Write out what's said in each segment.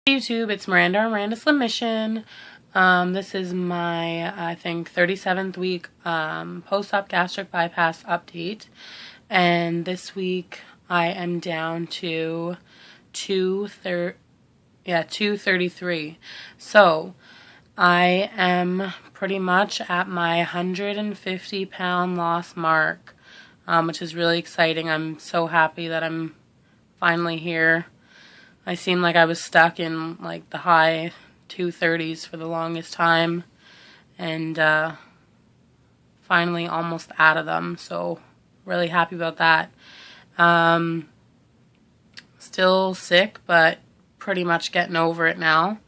Hey YouTube, it's Miranda Slim Mission. This is my, I think, 37th week post-op gastric bypass update. And this week I am down to 233. So I am pretty much at my 150-pound loss mark, which is really exciting. I'm so happy that I'm finally here. I seemed like I was stuck in like the high 230s for the longest time, and finally almost out of them, so really happy about that. Still sick, but pretty much getting over it now.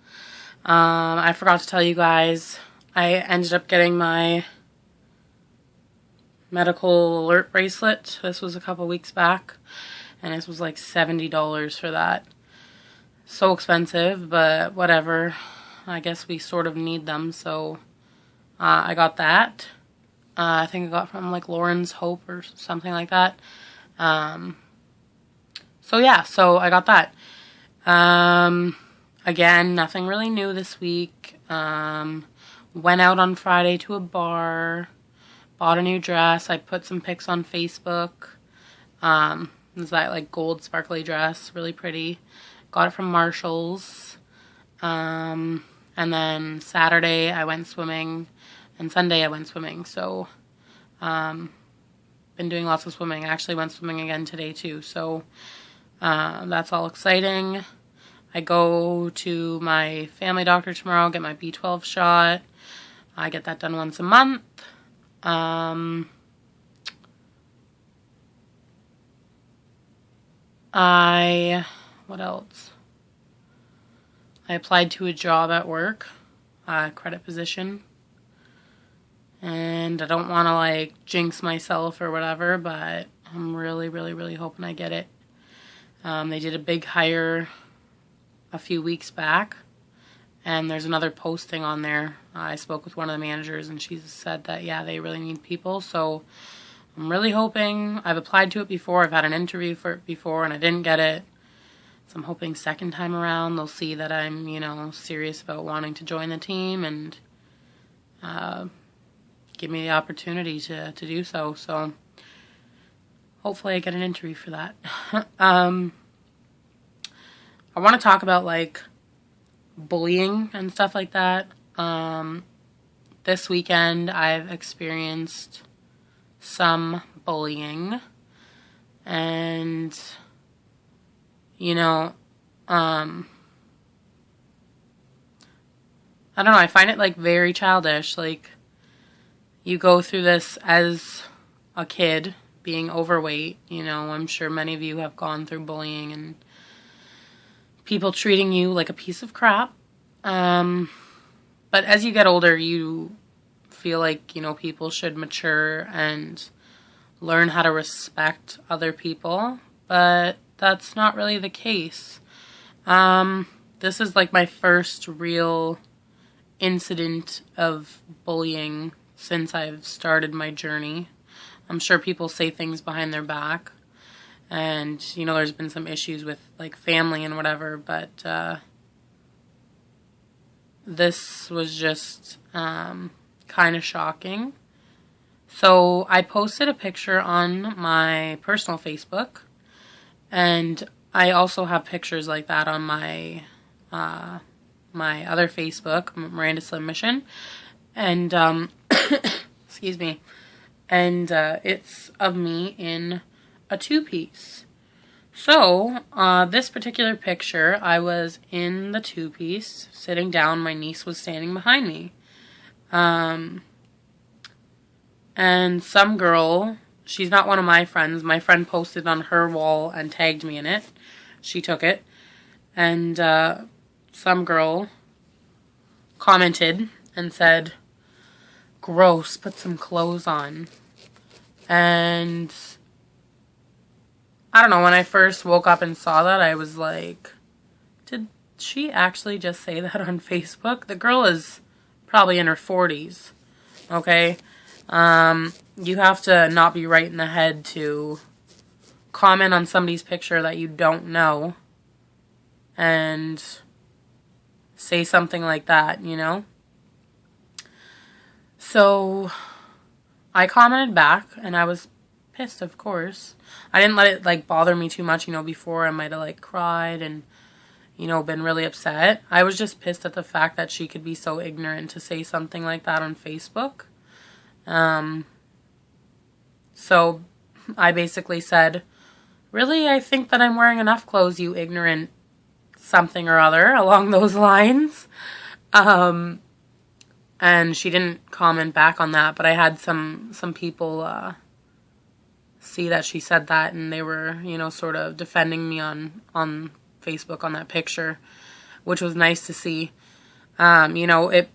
I forgot to tell you guys, I ended up getting my medical alert bracelet. This was a couple weeks back, and this was like $70 for that. So expensive, but whatever. I guess we sort of need them, so I got that. I think I got from like Lauren's Hope or something like that. So yeah, so I got that. Again, nothing really new this week. Went out on Friday to a bar, bought a new dress. I put some pics on Facebook. It's that like gold sparkly dress, really pretty. Got it from Marshall's. And then Saturday I went swimming, and Sunday I went swimming. So, been doing lots of swimming. I actually went swimming again today too. So, that's all exciting. I go to my family doctor tomorrow, get my B12 shot. I get that done once a month. What else? I applied to a job at work, credit position, and I don't want to like jinx myself or whatever, but I'm really hoping I get it. They did a big hire a few weeks back, and there's another posting on there. I spoke with one of the managers, and she said that, yeah, they really need people, so I'm really hoping. I've applied to it before. I've had an interview for it before, and I didn't get it. So I'm hoping second time around they'll see that I'm, serious about wanting to join the team and give me the opportunity to do so. So hopefully I get an interview for that. I want to talk about like bullying and stuff like that. This weekend I've experienced some bullying, and I don't know, I find it like very childish. Like, you go through this as a kid, being overweight, I'm sure many of you have gone through bullying and people treating you like a piece of crap. But as you get older, you feel like, people should mature and learn how to respect other people, but that's not really the case. This is like my first real incident of bullying since I've started my journey. I'm sure people say things behind their back, and, there's been some issues with like family and whatever, but this was just kind of shocking. So I posted a picture on my personal Facebook, and I also have pictures like that on my my other Facebook, Miranda Slim Mission, and excuse me, and it's of me in a two-piece. So this particular picture, I was in the two-piece, sitting down. My niece was standing behind me, and some girl, she's not one of my friends. My friend posted on her wall and tagged me in it. She took it. And some girl commented and said, "Gross, put some clothes on." And I don't know, when I first woke up and saw that, I was like, did she actually just say that on Facebook? The girl is probably in her 40s, okay? You have to not be right in the head to comment on somebody's picture that you don't know and say something like that, So I commented back, and I was pissed, of course. I didn't let it, like, bother me too much, before I might have, like, cried and, been really upset. I was just pissed at the fact that she could be so ignorant to say something like that on Facebook. So I basically said, really, I think that I'm wearing enough clothes, you ignorant something or other, along those lines. And she didn't comment back on that, but I had some people see that she said that, and they were, sort of defending me on Facebook on that picture, which was nice to see. It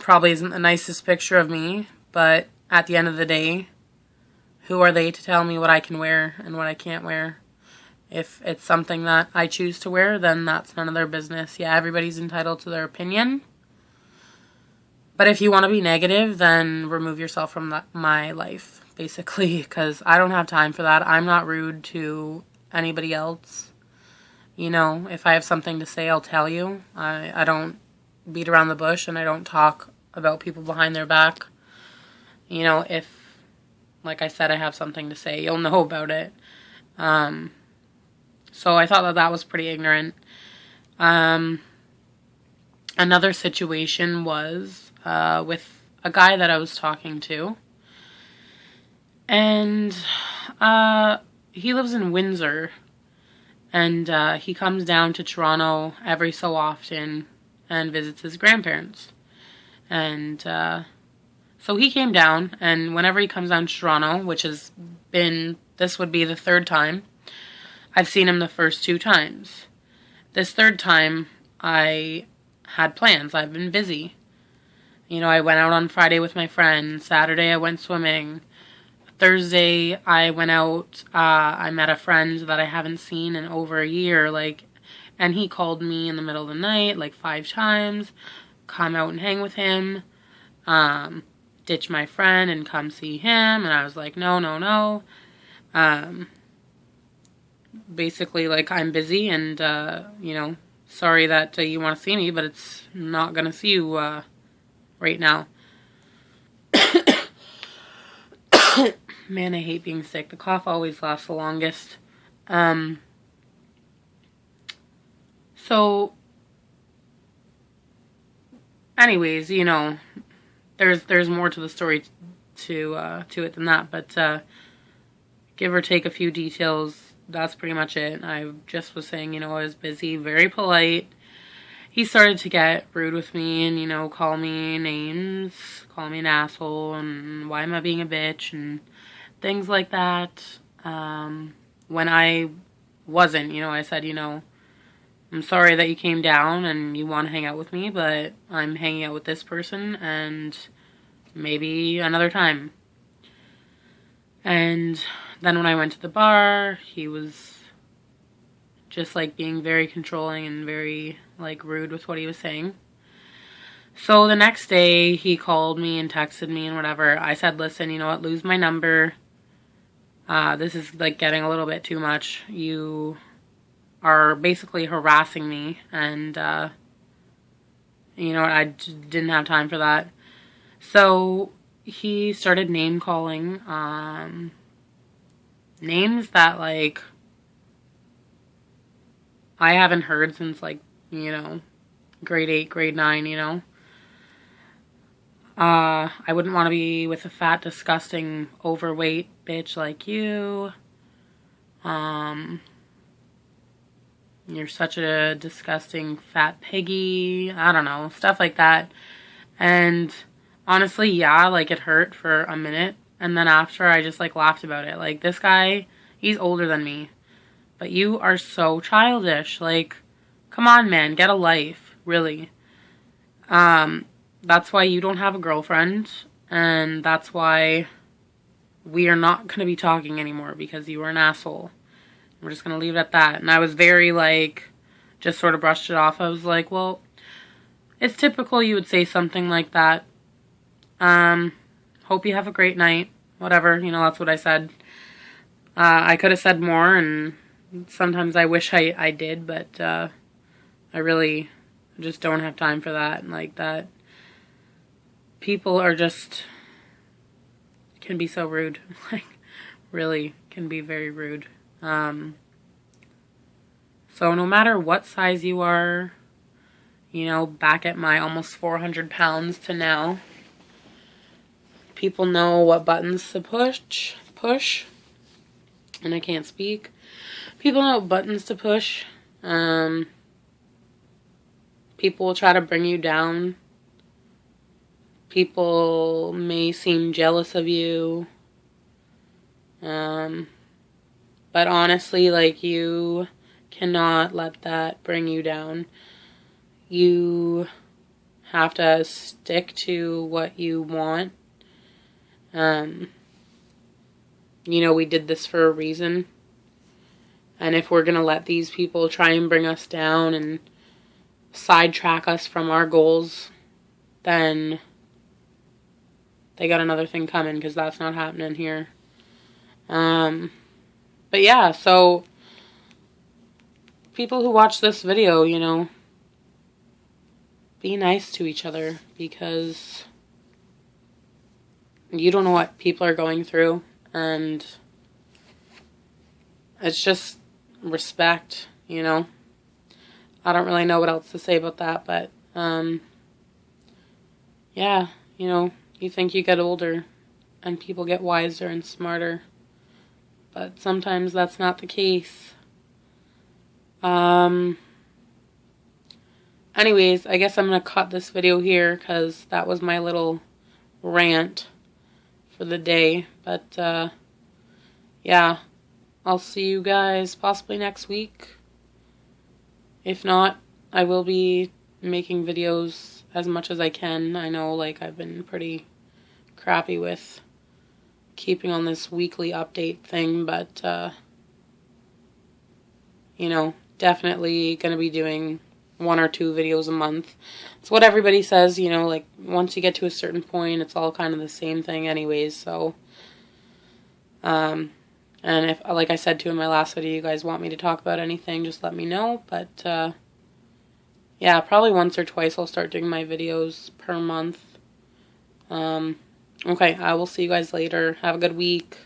probably isn't the nicest picture of me, but at the end of the day, who are they to tell me what I can wear and what I can't wear? If it's something that I choose to wear, then that's none of their business. Yeah, everybody's entitled to their opinion. But if you want to be negative, then remove yourself from my life, basically, because I don't have time for that. I'm not rude to anybody else. If I have something to say, I'll tell you. I don't beat around the bush, and I don't talk about people behind their back. If, like I said, I have something to say, you'll know about it. So I thought that was pretty ignorant. Another situation was with a guy that I was talking to. And he lives in Windsor. And he comes down to Toronto every so often and visits his grandparents. And so he came down, and whenever he comes down to Toronto, which this would be the third time, I've seen him the first 2 times. This third time, I had plans. I've been busy. I went out on Friday with my friend. Saturday, I went swimming. Thursday, I went out. I met a friend that I haven't seen in over a year. And he called me in the middle of the night, 5 times. Come out and hang with him. Ditch my friend and come see him. And I was like, no. Basically, I'm busy and, sorry that you want to see me, but it's not going to see you right now. Man, I hate being sick. The cough always lasts the longest. So, anyways, there's more to the story to it than that, but give or take a few details, that's pretty much it. I just was saying, I was busy, very polite. He started to get rude with me and, call me names, call me an asshole, and why am I being a bitch, and things like that. When I wasn't, I said, I'm sorry that you came down and you want to hang out with me, but I'm hanging out with this person and maybe another time. And then when I went to the bar, he was just being very controlling and very rude with what he was saying. So the next day he called me and texted me and whatever. I said, listen, you know what, lose my number. This is getting a little bit too much. You are basically harassing me, and I just didn't have time for that. So he started name calling names that I haven't heard since grade 8, grade 9, I wouldn't want to be with a fat, disgusting, overweight bitch like you. You're such a disgusting fat piggy. I don't know, stuff like that. And honestly, yeah, it hurt for a minute. And then after, I just laughed about it. This guy, he's older than me. But you are so childish. Come on, man, get a life, really. That's why you don't have a girlfriend, and that's why we are not going to be talking anymore, because you were an asshole. We're just going to leave it at that. And I was very, just sort of brushed it off. I was like, well, it's typical you would say something like that. Hope you have a great night. Whatever, that's what I said. I could have said more, and sometimes I wish I did, but I really I just don't have time for that. And like that, people are just, can be so rude. Like, really can be very rude. So no matter what size you are, you know, back at my almost 400 pounds to now, people know what buttons to push, and I can't speak. People know what buttons to push. People will try to bring you down. People may seem jealous of you. But honestly, like, you cannot let that bring you down. You have to stick to what you want. You know, we did this for a reason. And if we're going to let these people try and bring us down and sidetrack us from our goals, then they got another thing coming, because that's not happening here. But yeah, so people who watch this video, you know, be nice to each other, because you don't know what people are going through, and it's just respect, you know. I don't really know what else to say about that, but yeah, you know, you think you get older and people get wiser and smarter, but sometimes that's not the case. Anyways, I guess I'm going to cut this video here, because that was my little rant for the day. But, yeah, I'll see you guys possibly next week. If not, I will be making videos as much as I can. I know, like, I've been pretty crappy with keeping on this weekly update thing, but, you know, definitely going to be doing 1 or 2 videos a month. It's what everybody says, you know, like, once you get to a certain point, it's all kind of the same thing anyways, so, and if, like I said too in my last video, you guys want me to talk about anything, just let me know, but, yeah, probably once or twice I'll start doing my videos per month. Okay, I will see you guys later. Have a good week.